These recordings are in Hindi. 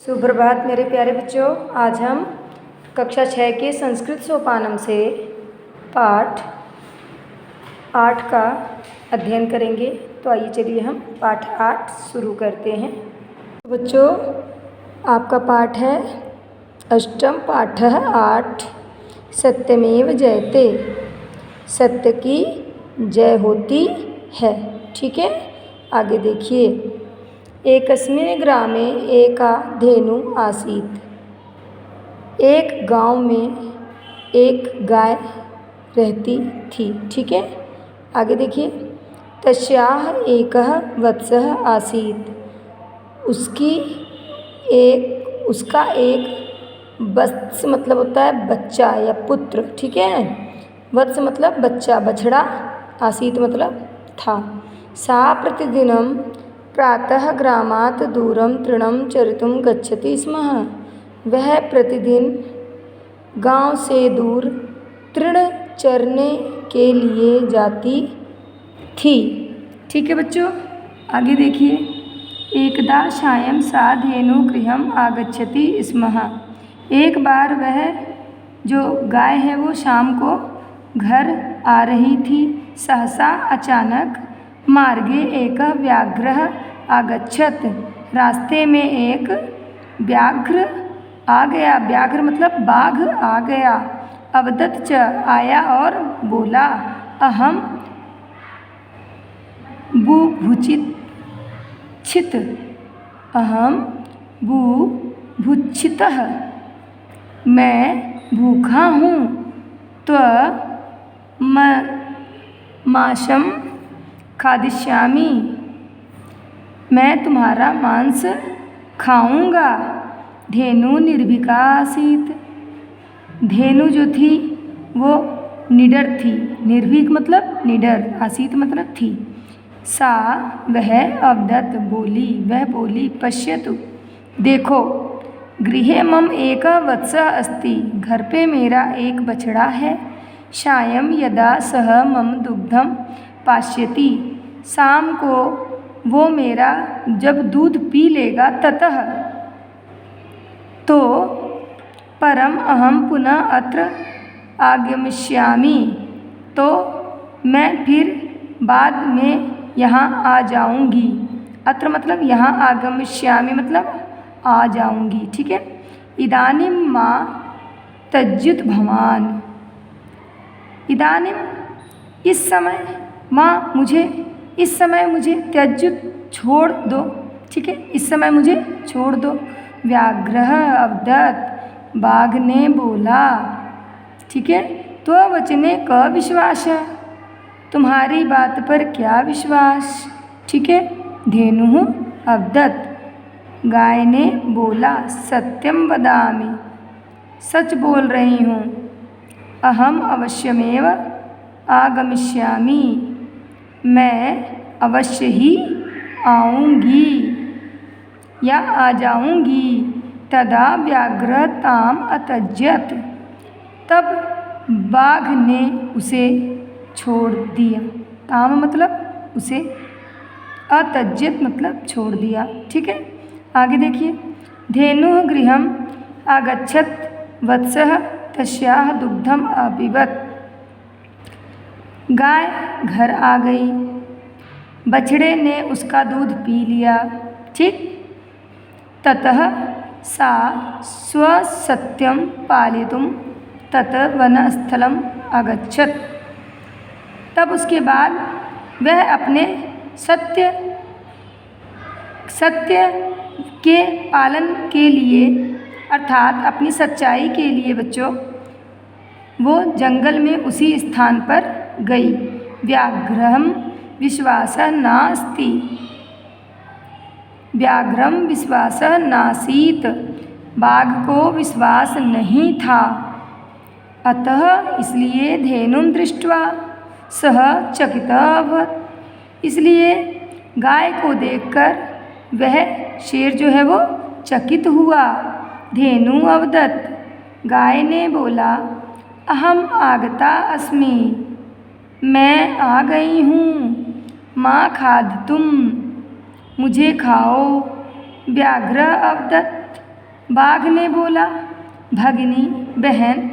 सुप्रभात मेरे प्यारे बच्चों। आज हम कक्षा 6 के संस्कृत सोपानम से पाठ 8 का अध्ययन करेंगे। तो आइए चलिए हम पाठ 8 शुरू करते हैं। बच्चों, आपका पाठ है अष्टम पाठः 8 सत्यमेव जयते। सत्य की जय होती है। ठीक है, आगे देखिए। एकस्मिन् ग्रामे एका धेनु आसीत्। एक गांव में एक गाय रहती थी। ठीक है, आगे देखिए। तस्याः एकः वत्सः आसीत्। उसका एक वत्स मतलब होता है बच्चा या पुत्र। ठीक है, वत्स मतलब बच्चा, बछड़ा, आसीत् मतलब था। सा प्रतिदिनं प्रातः ग्रामात् दूरं तृणं चरितुं गच्छति स्म। वह प्रतिदिन गांव से दूर तृण चरने के लिए जाती थी। ठीक है बच्चों, आगे देखिए। एकदा सायं सा धेनु गृहम् आगच्छति स्म। एक बार वह जो गाय है वो शाम को घर आ रही थी। सहसा अचानक मार्गे एक व्याघ्रः आगच्छत्। रास्ते में एक व्याघ्र आ गया। व्याघ्र मतलब बाघ आ गया। अवदत् च आया और बोला, अहम बुभुक्षित। अहम बुभुक्षितः। मैं भूखा हूँ। मांसं खादिष्यामि। मैं तुम्हारा मांस खाऊंगा। धेनु निर्भीका आसीत्। धेनु जो थी वो निडर थी। निर्भीक मतलब निडर, आसीत् मतलब थी। सा वह अवदत् बोली, वह बोली, पश्यतु देखो, गृहे मम एक वत्सः अस्ति। घर पे मेरा एक बछड़ा है। सायं यदा सः मम दुग्धं पास्यति। शाम को वो मेरा जब दूध पी लेगा ततः तो परम अहम पुनः अत्र आगमिष्यामि। तो मैं फिर बाद में यहाँ आ जाऊँगी। अत्र मतलब यहाँ, आगमिष्यामि मतलब आ जाऊँगी। ठीक है। इदानीं मां त्यज्यत भवान्। इदानीं इस समय, इस समय मुझे त्यज्यत छोड़ दो। ठीक है, इस समय मुझे छोड़ दो। व्याघ्रः अवदत्। बाघ ने बोला। ठीक है, त्ववचने क विश्वासः। तुम्हारी बात पर क्या विश्वास। ठीक है। धेनुः अवदत्। गाय ने बोला, सत्यं वदामि। सच बोल रही हूँ। अहम अवश्यमेव आगमिष्यामि। मैं अवश्य ही आऊँगी या आ जाऊँगी। तदा व्याघ्र ताम अत्यजत। तब बाघ ने उसे छोड़ दिया। ताम मतलब उसे, अत्यजत मतलब छोड़ दिया। ठीक है, आगे देखिए। धेनुः गृहम् आगच्छत् वत्सः तस्याः दुग्धम् अपिबत्। गाय घर आ गई। बछड़े ने उसका दूध पी लिया। ठीक। ततः सा स्वसत्यं पालितुं तत् वनस्थलम् अगच्छत्। तब उसके बाद वह अपने सत्य के पालन के लिए, अर्थात अपनी सच्चाई के लिए बच्चों, वो जंगल में उसी स्थान पर गई। व्याघ्रं विश्वासः नास्ति। व्याघ्रं विश्वासः नासीत्। बाघ को विश्वास नहीं था। अतः इसलिए धेनुं दृष्ट्वा सः चकितः अभवत्। इसलिए गाय को देखकर वह शेर जो है वो चकित हुआ। धेनु अवदत्। गाय ने बोला, अहम आगता अस्मि। मैं आ गई हूँ। मां खादतुम। मुझे खाओ। व्याघ्र अवदत्। बाघ ने बोला, भगिनी बहन,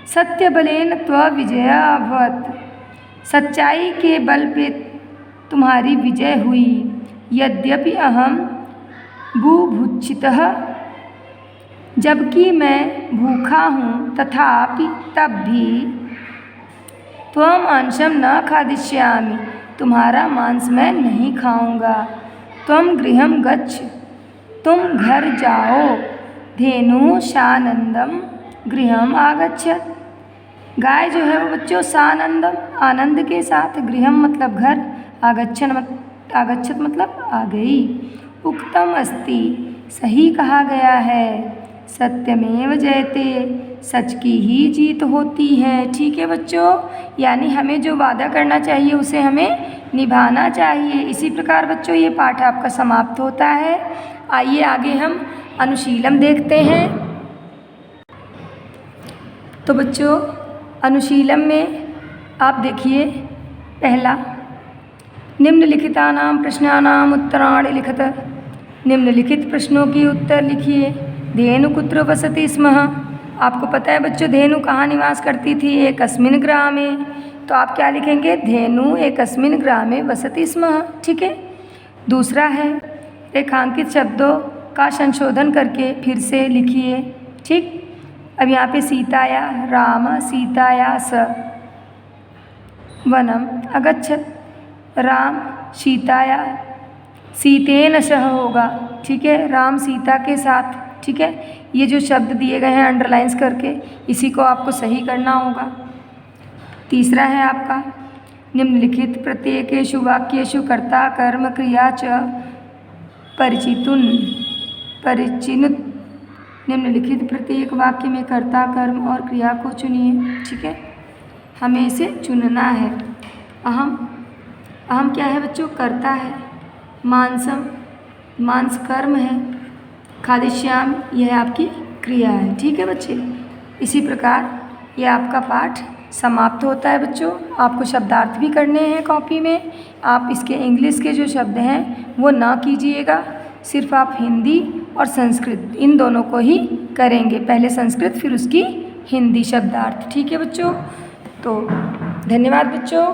सत्य बलेन त्व विजया अभवत्। सच्चाई के बल पे तुम्हारी विजय हुई। यद्यपि अहम बुभुक्षितः, जबकि मैं भूखा हूँ, तथापि तब भी त्वम अंशम न खादिष्यामि, तुम्हारा मांस मैं नहीं खाऊंगा। त्वम गृहम गच्छ, तुम घर जाओ। धेनु सानंदम गृहम आगच्छत। गाय जो है वो बच्चों सानंदम आनंद के साथ, गृहम मतलब घर, आगच्छत मतलब आ गई। उक्तम अस्ति, सही कहा गया है। सत्यमेव जयते, सच की ही जीत होती है। ठीक है बच्चों, यानी हमें जो वादा करना चाहिए उसे हमें निभाना चाहिए। इसी प्रकार बच्चों ये पाठ आपका समाप्त होता है। आइए आगे हम अनुशीलम देखते हैं। तो बच्चों अनुशीलम में आप देखिए, पहला, निम्नलिखितानां प्रश्नानां उत्तराणि लिखत। निम्नलिखित प्रश्नों की उत्तर लिखिए। धेनु कुत्र वसति स्म। आपको पता है बच्चों धेनु कहाँ निवास करती थी? एकस्मिन् ग्रामे। तो आप क्या लिखेंगे? धेनु एकस्मिन् ग्रामे वसति स्म। ठीक है। दूसरा है, रेखांकित शब्दों का संशोधन करके फिर से लिखिए। ठीक। अब यहाँ पे सीताया राम सीताया स वनम अगच्छत। राम सीताया सीतेन सह होगा। ठीक है, राम सीता के साथ। ठीक है, ये जो शब्द दिए गए हैं अंडरलाइंस करके, इसी को आपको सही करना होगा। तीसरा है आपका, निम्नलिखित प्रत्येकेषु वाक्येषु कर्ता कर्म क्रिया च परिचिनुत। निम्नलिखित प्रत्येक वाक्य में कर्ता कर्म और क्रिया को चुनिए। ठीक है, हमें इसे चुनना है। अहम क्या है बच्चों? कर्ता है। मांसम, मांस कर्म है। खादिष्याम, यह आपकी क्रिया है। ठीक है बच्चे, इसी प्रकार यह आपका पाठ समाप्त होता है। बच्चों आपको शब्दार्थ भी करने हैं कॉपी में। आप इसके इंग्लिश के जो शब्द हैं वो ना कीजिएगा, सिर्फ आप हिंदी और संस्कृत इन दोनों को ही करेंगे। पहले संस्कृत फिर उसकी हिंदी शब्दार्थ। ठीक है बच्चों, तो धन्यवाद बच्चों।